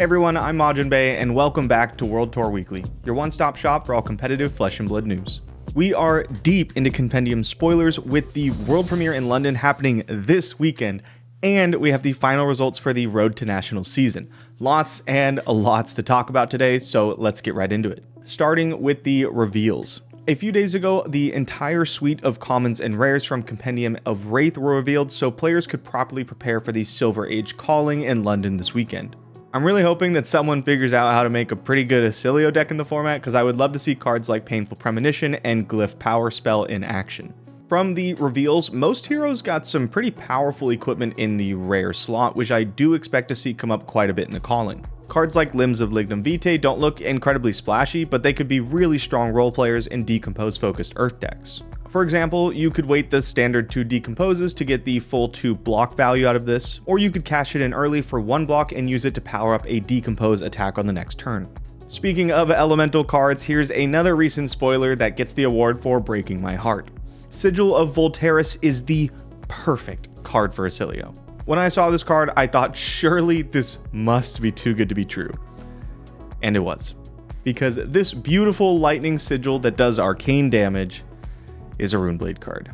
Everyone, I'm Majiin, and welcome back to World Tour Weekly, your one-stop shop for all competitive flesh and blood news. We are deep into Compendium spoilers with the world premiere in London happening this weekend, and we have the final results for the Road to Nationals season. Lots and lots to talk about today, so let's get right into it. Starting with the reveals. A few days ago, the entire suite of commons and rares from Compendium of Rathe were revealed so players could properly prepare for the Silver Age calling in London this weekend. I'm really hoping that someone figures out how to make a pretty good Acilio deck in the format, because I would love to see cards like Painful Premonition and Glyph Power Spell in action. From the reveals, most heroes got some pretty powerful equipment in the rare slot, which I do expect to see come up quite a bit in the calling. Cards like Limbs of Lignum Vitae don't look incredibly splashy, but they could be really strong role players in Decompose-focused Earth decks. For example, you could wait the standard 2 Decomposes to get the full 2 block value out of this, or you could cash it in early for 1 block and use it to power up a Decompose attack on the next turn. Speaking of elemental cards, here's another recent spoiler that gets the award for breaking my heart. Sigil of Voltaris is the perfect card for Acilio. When I saw this card, I thought surely this must be too good to be true. And it was. Because this beautiful lightning sigil that does arcane damage is a Runeblade card.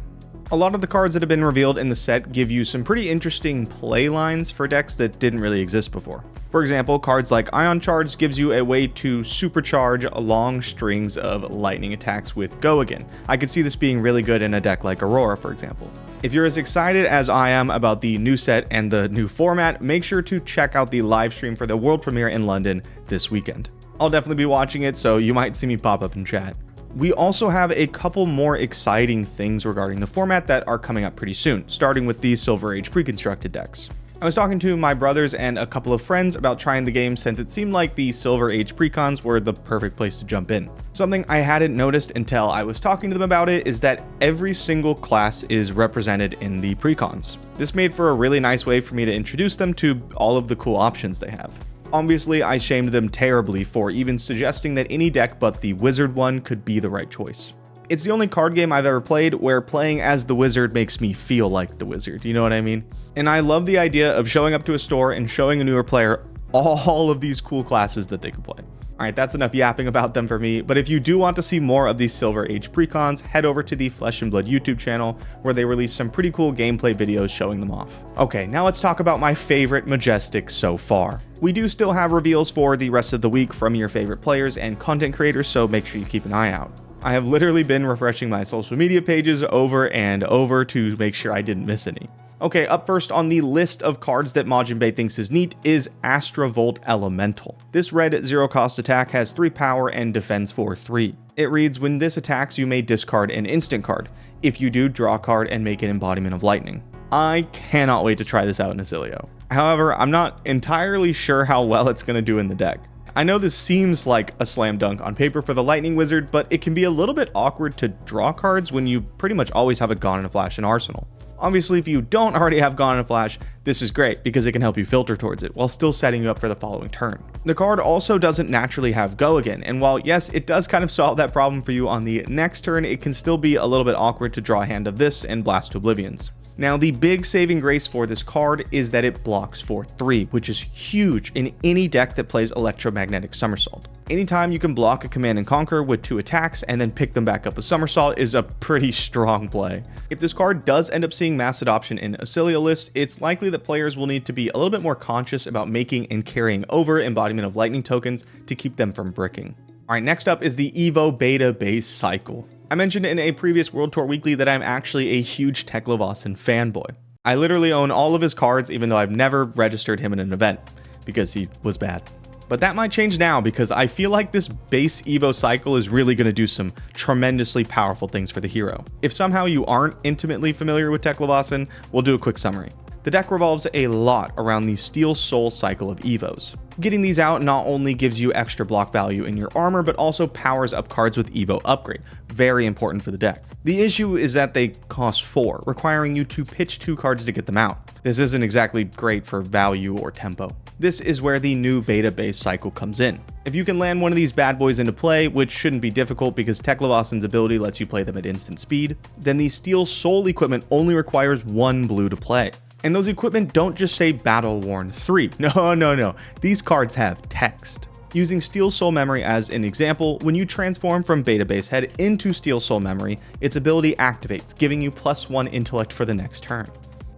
A lot of the cards that have been revealed in the set give you some pretty interesting play lines for decks that didn't really exist before. For example, cards like Ion Charge gives you a way to supercharge long strings of lightning attacks with Go Again. I could see this being really good in a deck like Aurora, for example. If you're as excited as I am about the new set and the new format, make sure to check out the live stream for the world premiere in London this weekend. I'll definitely be watching it, so you might see me pop up in chat. We also have a couple more exciting things regarding the format that are coming up pretty soon, starting with the Silver Age pre-constructed decks. I was talking to my brothers and a couple of friends about trying the game since it seemed like the Silver Age precons were the perfect place to jump in. Something I hadn't noticed until I was talking to them about it is that every single class is represented in the precons. This made for a really nice way for me to introduce them to all of the cool options they have. Obviously, I shamed them terribly for even suggesting that any deck but the wizard one could be the right choice. It's the only card game I've ever played where playing as the wizard makes me feel like the wizard, you know what I mean? And I love the idea of showing up to a store and showing a newer player all of these cool classes that they could play. Alright, that's enough yapping about them for me, but if you do want to see more of these Silver Age precons, head over to the Flesh and Blood YouTube channel, where they release some pretty cool gameplay videos showing them off. Okay, now let's talk about my favorite Majestic so far. We do still have reveals for the rest of the week from your favorite players and content creators, so make sure you keep an eye out. I have literally been refreshing my social media pages over and over to make sure I didn't miss any. Okay, up first on the list of cards that Majiin thinks is neat is Astravolt Elemental. This red 0-cost attack has 3 power and defends for 3. It reads, when this attacks, you may discard an instant card. If you do, draw a card and make an embodiment of lightning. I cannot wait to try this out in Acilio. However, I'm not entirely sure how well it's going to do in the deck. I know this seems like a slam dunk on paper for the Lightning Wizard, but it can be a little bit awkward to draw cards when you pretty much always have a Gone in a Flash in Arsenal. Obviously, if you don't already have Gone in a Flash, this is great because it can help you filter towards it while still setting you up for the following turn. The card also doesn't naturally have Go Again, and while yes, it does kind of solve that problem for you on the next turn, it can still be a little bit awkward to draw a hand of this and Blast to Oblivions. Now, the big saving grace for this card is that it blocks for 3, which is huge in any deck that plays Electromagnetic Somersault. Anytime you can block a Command and Conquer with 2 attacks and then pick them back up with Somersault is a pretty strong play. If this card does end up seeing mass adoption in Acilio lists, it's likely that players will need to be a little bit more conscious about making and carrying over Embodiment of Lightning tokens to keep them from bricking. Alright, next up is the Evo Beta base cycle. I mentioned in a previous World Tour Weekly that I'm actually a huge Teklevossen fanboy. I literally own all of his cards even though I've never registered him in an event, because he was bad. But that might change now because I feel like this base Evo cycle is really going to do some tremendously powerful things for the hero. If somehow you aren't intimately familiar with Teklevossen, we'll do a quick summary. The deck revolves a lot around the Steel Soul cycle of Evos. Getting these out not only gives you extra block value in your armor, but also powers up cards with Evo Upgrade, very important for the deck. The issue is that they cost 4, requiring you to pitch 2 cards to get them out. This isn't exactly great for value or tempo. This is where the new beta base cycle comes in. If you can land one of these bad boys into play, which shouldn't be difficult because Teklevossen's ability lets you play them at instant speed, then the Steel Soul equipment only requires 1 blue to play. And those equipment don't just say Battle Worn 3. No. These cards have text. Using Steel Soul Memory as an example, when you transform from Beta Base Head into Steel Soul Memory, its ability activates, giving you +1 intellect for the next turn.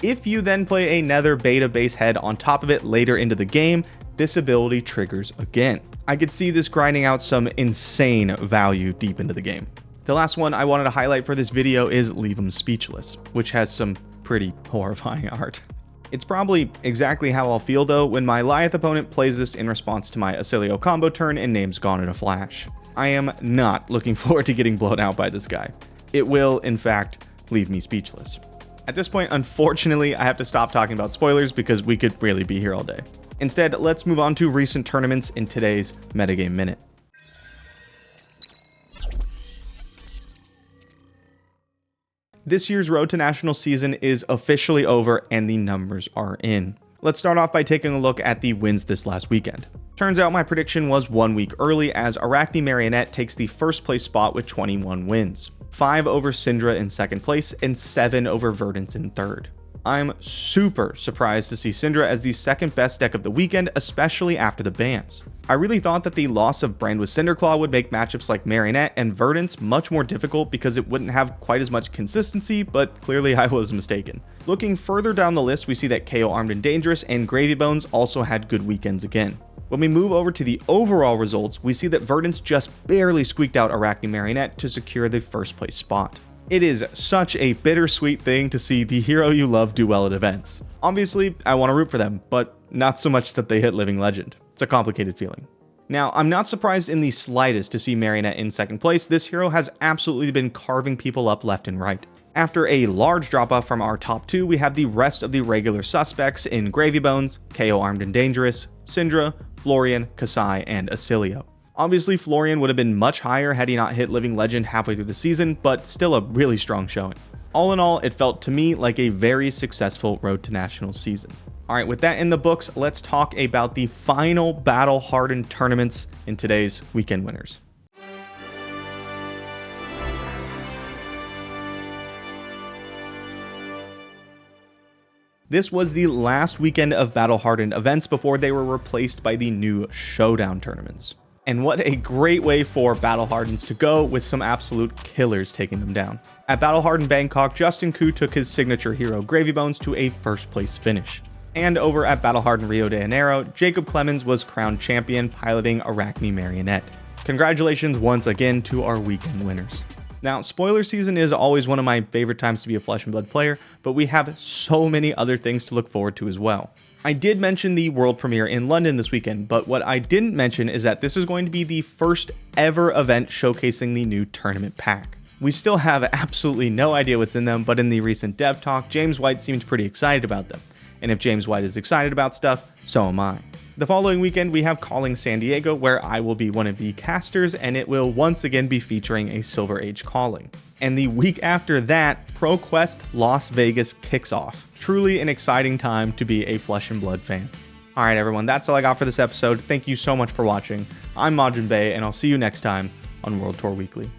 If you then play another Beta Base Head on top of it later into the game, this ability triggers again. I could see this grinding out some insane value deep into the game. The last one I wanted to highlight for this video is Leave 'em Speechless, which has some pretty horrifying art. It's probably exactly how I'll feel though when my Lyeth opponent plays this in response to my Acilio combo turn and name's gone in a flash. I am not looking forward to getting blown out by this guy. It will, in fact, leave me speechless. At this point, unfortunately, I have to stop talking about spoilers because we could really be here all day. Instead, let's move on to recent tournaments in today's Metagame Minute. This year's Road to National season is officially over and the numbers are in. Let's start off by taking a look at the wins this last weekend. Turns out my prediction was 1 week early as Arachne Marionette takes the first place spot with 21 wins. 5 over Syndra in second place and 7 over Verdance in third. I'm super surprised to see Syndra as the second best deck of the weekend, especially after the bans. I really thought that the loss of Brand with Cinderclaw would make matchups like Marionette and Verdance much more difficult because it wouldn't have quite as much consistency, but clearly I was mistaken. Looking further down the list, we see that KO Armed and Dangerous and Gravy Bones also had good weekends again. When we move over to the overall results, we see that Verdance just barely squeaked out Arachne Marionette to secure the first place spot. It is such a bittersweet thing to see the hero you love do well at events. Obviously, I want to root for them, but not so much that they hit Living Legend. It's a complicated feeling. Now, I'm not surprised in the slightest to see Marionette in second place. This hero has absolutely been carving people up left and right. After a large drop off from our top 2, we have the rest of the regular suspects in Gravy Bones, KO Armed and Dangerous, Syndra, Florian, Kasai, and Acilio. Obviously, Florian would have been much higher had he not hit Living Legend halfway through the season, but still a really strong showing. All in all, it felt to me like a very successful Road to Nationals season. Alright, with that in the books, let's talk about the final Battle Hardened tournaments in today's weekend winners. This was the last weekend of Battle Hardened events before they were replaced by the new Showdown tournaments. And what a great way for Battle Hardens to go, with some absolute killers taking them down. At Battle Hardened Bangkok, Justin Koo took his signature hero Gravy Bones to a first place finish. And over at Battle Hardened Rio de Janeiro, Jacob Clemens was crowned champion piloting Arachne Marionette. Congratulations once again to our weekend winners. Now, spoiler season is always one of my favorite times to be a Flesh and Blood player, but we have so many other things to look forward to as well. I did mention the world premiere in London this weekend, but what I didn't mention is that this is going to be the first ever event showcasing the new tournament pack. We still have absolutely no idea what's in them, but in the recent dev talk, James White seemed pretty excited about them. And if James White is excited about stuff, so am I. The following weekend, we have Calling San Diego, where I will be one of the casters, and it will once again be featuring a Silver Age Calling. And the week after that, ProQuest Las Vegas kicks off. Truly an exciting time to be a Flesh and Blood fan. Alright everyone, that's all I got for this episode. Thank you so much for watching. I'm Majiin, and I'll see you next time on World Tour Weekly.